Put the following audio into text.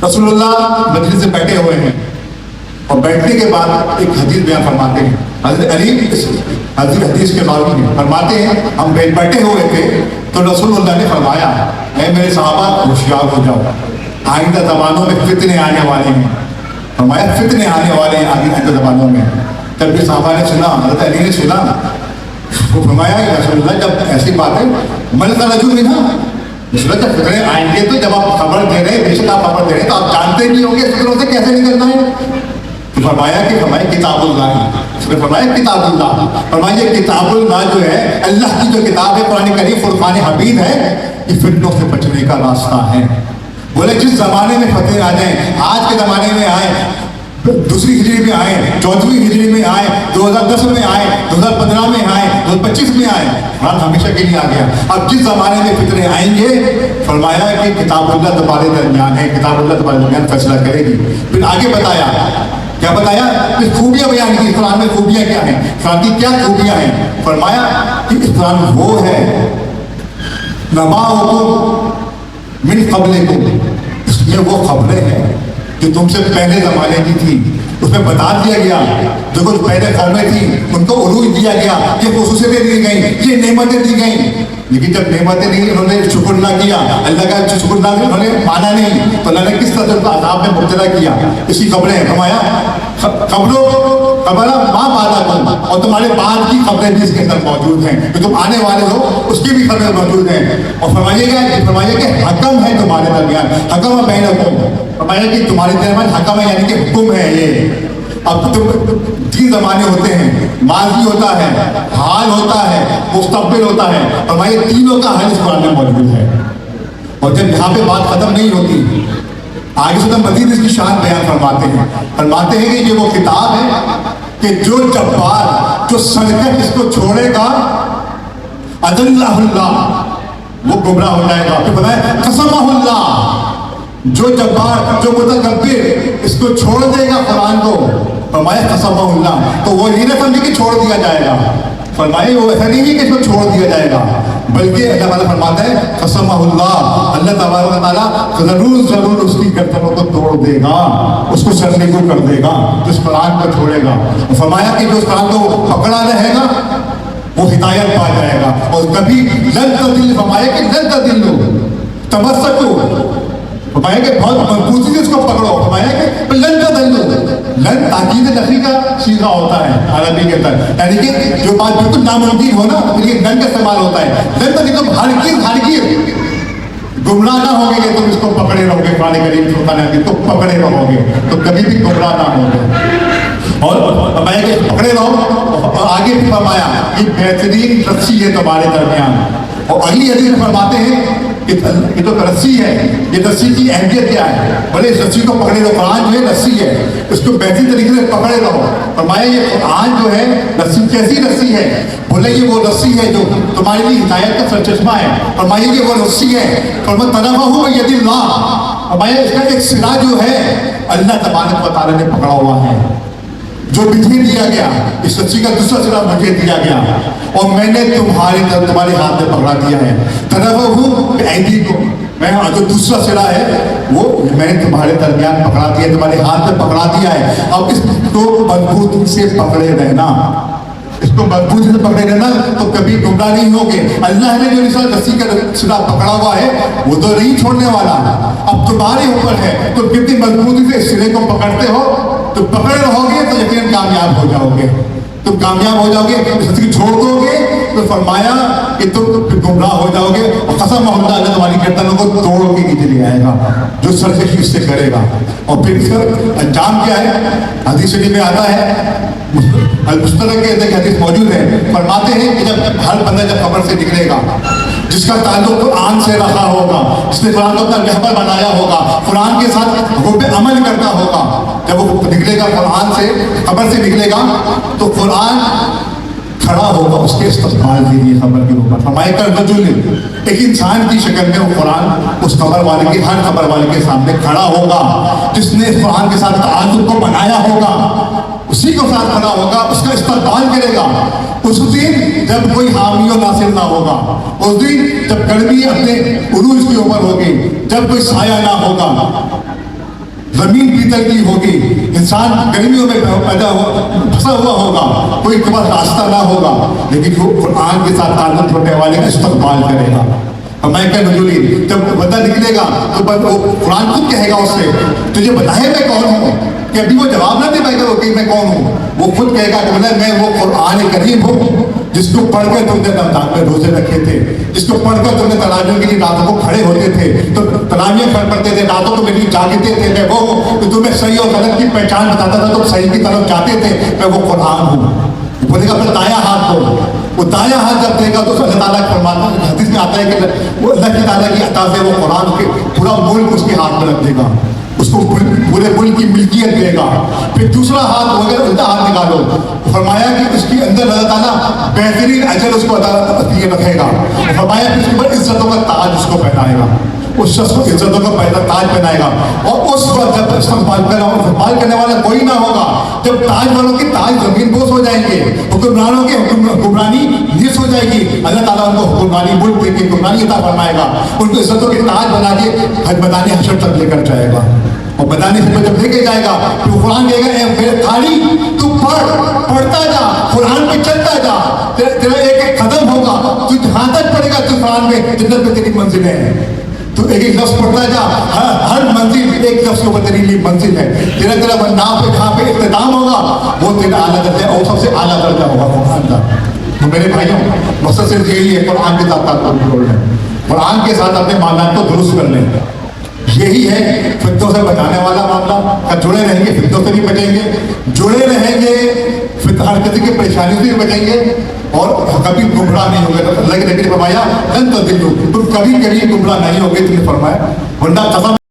رسول اللہ مجلس سے بیٹھے ہوئے ہیں اور بیٹھنے کے بعد ایک حدیث بیان فرماتے ہیں. حضرت علی حدیث کے باوجود فرماتے ہیں ہم بیٹھے ہوئے تھے تو رسول اللہ نے فرمایا اے میرے صحابہ ہوشیار ہو جاؤ, آئندہ زمانوں میں فتنے آنے والے ہیں. فرمایا فتنے آنے والے ہیں آئندہ زمانوں میں. جب بھی صحابہ نے سنا, حضرت علی نے سنا, وہ فرمایا رسول اللہ جب ایسی بات ہے من کا رجوع میں نا رسول اللہ جب فتنے آئیں گے تو جب آپ خبر دے رہے ہیں, بے شک آپ خبر دے رہے ہیں تو آپ جانتے نہیں ہوں گے فکروں سے کیسے نکلنا ہے. تو فرمایا کہ کتاب اللہ ہے. اس نے فرمایا کتاب اللہ. فرمایا کتاب اللہ جو ہے اللہ کی جو کتاب ہے قرآن کریم فرقان حمید ہے, یہ فتنوں سے بچنے کا راستہ ہے. بولے جس زمانے میں فتح آ جائیں, آج کے زمانے میں آئے, دوسری ہجری میں آئے, 14ویں ہجری میں آئے, 2010 میں آئے, 2015 میں آئے, 2025 میں آئے, قرآن ہمیشہ کے لیے آ گیا. اب جس زمانے میں فتنے آئیں گے فرمایا کہ کتاب اللہ تمہارے درمیان ہے, کتاب اللہ تمہارے درمیان فیصلہ کرے گی. پھر آگے بتایا, کیا بتایا کہ خوبیاں بیان کی. قرآن میں خوبیاں کیا ہیں, قرآن کی کیا خوبیاں ہیں. فرمایا کہ قرآن وہ ہے نباؤکم من قبلکم, اس میں وہ خبریں ہیں جو تم سے پہلے زمانے کی تھی. اس میں بتا دیا گیا جو کچھ پہلے قومیں تھیں ان کو عروج دیا گیا, یہ خصوصیتیں دی گئیں, یہ نعمتیں دی گئیں. لیکن جب نعمتیں نہیں انہوں نے شکر نہ کیا, اللہ کا شکر نہ کیا, انہوں نے مانا نہیں, تو اللہ نے کس طرح سے عذاب میں مبتلا کیا. اس کی خبریں فرمایا خبر ماں بادا کن, اور تمہارے بعد کی خبریں بھی اس کے اندر موجود ہیں, جو تم آنے والے ہو اس کی بھی خبریں موجود ہیں. اور فرمائیے کہ حکم ہے تمہارے درمیان, حکم بینکم. فرمایا کہ تمہارے درمیان حکم ہے یعنی کہ حکم ہے. یہ اب تین زمانے ہوتے ہیں, ماضی ہوتا ہے, حال ہوتا ہے, مستقبل ہوتا ہے. فرمایا تینوں کا حل اس قرآن میں موجود ہے. اور جب یہاں پہ بات ختم نہیں ہوتی, آگے سے مزید اس کی شان بیان فرماتے ہیں کہ یہ وہ کتاب ہے کہ جو جبار جو سرکش اس کو چھوڑے گا اضلہ اللہ, وہ گمراہ ہو جائے گا. پھر بتائیں قسمہ اللہ, جو جبار جو متکبر اس کو چھوڑ دے گا قرآن کو, فرمایا قسمہ اللہ, تو وہ یہ نہ سمجھے کہ چھوڑ دیا جائے گا. فرمائے وہ ایسا نہیں ہے کہ اس کو چھوڑ دیا جائے گا, بلکہ اللہ تعالیٰ فرماتا ہے قسمہ اللہ, اللہ تبارک و تعالیٰ ضرور اس کی گردنوں کو توڑ دے گا, اس کو سرنگو کر دے گا جس قرآن کو چھوڑے گا. فرمایا کہ جو اس قرآن کو پکڑا رہے گا وہ ہدایت پا جائے گا, اور کبھی لن تضل, فرمایا کہ لن تضلوا تمسکوا, فرمایا کہ بہت مضبوطی سے اس کو پکڑو. فرمایا کہ لن تضلوا, لن تاکید نفی کا سیغہ ہوتا ہے عربی کے اندر, یعنی کہ جو بات بالکل ناممکن ہو نا پھر یہ لن کا استعمال ہوتا ہے. لن تضلوا ہرگز گمراہ نہ ہو گے کہ تم اس کو پکڑے رہو گے, قرآن کریم فرقان حمید کو پکڑے رہو گے تو کبھی بھی گمراہ نہ ہو گے. اور فرمایا کہ پکڑے رہو, اور آگے بھی فرمایا یہ بہترین رسی ہے تمہارے درمیان. اور اگلی حدیث میں فرماتے ہیں کہ یہ تو رسی ہے, یہ رسی کی اہمیت کیا ہے. بولے اس رسی کو پکڑے رہو, قرآن جو ہے رسی ہے, اس کو بہترین طریقے سے پکڑے رہو. فرمایا یہ قرآن جو ہے رسی, کیسی رسی ہے. بولے یہ وہ رسی ہے جو تمہارے لیے ہدایت کا سرچشمہ ہے. فرمایا یہ وہ رسی ہے, فرمایا طرفہ بید اللہ, فرمایا اس کا ایک سرا جو ہے اللہ تبارک و تعالیٰ نے پکڑا ہوا ہے. جو مجھے دیا گیا اس رسی کا دوسرا سرا مجھے دیا گیا, اور میں نے تمہارے ہاتھ میں پکڑا دیا ہے. طرفہ بایدیکم, میں جو دوسرا سرا ہے وہ میں نے تمہارے درمیان پکڑا دیا, تمہارے ہاتھ میں پکڑا دیا ہے. اب اس کو مضبوطی سے پکڑے رہنا, اس کو مضبوطی سے پکڑے رہنا تو کبھی گمراہ نہیں ہوگے. اللہ نے جو رسی کا سرا پکڑا ہوا ہے وہ تو نہیں چھوڑنے والا, اب تمہارے اوپر ہے. تو کتنی مضبوطی سے اس سرے کو پکڑتے ہو, تو پکڑے رہو گے تو یقیناً کامیاب ہو جاؤ گے. تم کامیاب ہو جاؤ گے, اس رسی چھوڑ دو گے تو فرمایا کہ تم گمراہ ہو جاؤ گے. اور قسم اللہ تمہاری گردنوں کو توڑ کے نیچے لے آئے گا جو سرکشی اس سے کرے گا. اور پھر اس کا انجام کیا ہے, حدیث شریف میں آتا ہے, المستدرک کے اندر حدیث موجود ہے. فرماتے ہیں کہ جب ہر بندہ جب قبر سے نکلے گا, جس کا تعلق قرآن سے رکھا ہوگا, جس نے قرآن کو اپنا رہبر بنایا ہوگا, قرآن کے ساتھ حکم پہ عمل کرتا ہوگا, جب وہ نکلے گا قرآن سے, قبر سے نکلے گا تو قرآن کھڑا ہوگا اس کے استقبال کے لیے قبر کے اوپر. فرمایا کر رجل, ایک انسان کی شکل میں وہ قرآن اس قبر والے کے, ہر قبر والے کے سامنے کھڑا ہوگا. جس نے قرآن کے ساتھ تعلق کو بنایا ہوگا اسی کو ساتھ کھڑا ہوگا, اس کا استقبال کرے گا. اس دن جب کوئی حامی و ناصر نہ ہوگا, اس دن جب گرمی اپنے عروج کے اوپر ہوگی, جب کوئی سایہ نہ ہوگا, زمین پیتل کی ہوگی, انسان گرمیوں میں پیدا ہوا پھنسا ہوا ہوگا, کوئی کے پاس راستہ نہ ہوگا, لیکن وہ قرآن کے ساتھ تعلق رکھنے والے کا استقبال کرے گا. میں کہ نزولی جب بندہ نکلے گا تو قرآن خود کہے گا اس سے, تجھے بتائے میں کون ہوں, کہ ابھی وہ جواب نہ دے پائے گا کہ میں کون ہوں, وہ خود کہے گا کہ میں وہ قرآن کریم ہوں جس کو پڑھ کر تم نے رمضان میں روزے رکھے تھے, جس کو پڑھ کر تم نے تراویح کے لیے راتوں کو کھڑے ہوتے تھے, تو تراویح پڑھتے تھے, راتوں کو میری جاگتے تھے. میں وہ ہوں کہ تمہیں صحیح اور غلط کی پہچان بتاتا تھا, تم صحیح کی طرف جاتے تھے. میں وہ قرآن ہوں. بولے گا پھر دایاں ہاتھ دو, وہ دایاں ہاتھ جب دے گا تو اللہ تعالیٰ فرماتا ہے, حدیث میں آتا ہے کہ وہ اللہ کی تعالیٰ کی عطا سے وہ قرآن کے پورا ملک اس کے ہاتھ میں رکھ دے گا, اس کو پورے ملک کی ملکیت دے گا. پھر دوسرا ہاتھ اگر الٹا ہاتھ نکالو, فرمایا کہ اس کے اندر اللہ تعالیٰ بہترین اجر اس کو عطا رکھے گا. فرمایا کہ اس کے اوپر عزتوں کا تاج اس کو پہنائے گا, اس شخص کو عزتوں کا پہلا تاج پہنائے گا. اور اس وقت جب استقبال کرنے والا کوئی نہ ہوگا, جب تاج والوں کے تاج زمین بوس ہو جائیں گے, حکمرانوں کے حکمرانی نیس ہو جائے گی, اللہ تعالیٰ ان کو حکمرانی ملک دے کے حکمرانی عطا فرمائے گا, ان کو عزتوں کے تاج بنا کے میدان حشر تک لے کر جائے گا. اور میدان حشر جب لے کے جائے گا تو قرآن کہے گا, اے میرے تھالی تو پڑھتا جا, قرآن پہ چلتا جا, تیرا ایک ایک قدم ہوگا, تو جہاں تک پڑے گا تو قرآن میں جنت میں تیری منزلیں ہیں. تو ایک ایک لفظ پڑھتا جا, ہر منزل ایک لفظ کے اوپر تیری لیے منزل ہے. تیرا نام پہ جہاں پہ اختتام ہوگا وہ تیرا اعلیٰ درجہ اور سب سے اعلیٰ درجہ ہوگا قرآن کا. تو میرے بھائیوں, مقصد صرف یہی ہے, قرآن کے ساتھ تعلق جوڑ لیں, قرآن کے ساتھ اپنے معاملات کو درست کر لیں. یہی ہے فتنوں سے بچانے والا معاملہ. جڑے رہیں گے فتنوں سے بھی بچیں گے, جڑے رہیں گے ہر قسم کی پریشانیوں سے بھی بچیں گے, اور کبھی گمراہ نہیں ہوگے. اللہ کے نبی نے فرمایا لن تضلوا, تم کبھی گمراہ نہیں ہوگے. تم نے فرمایا, ورنہ قسم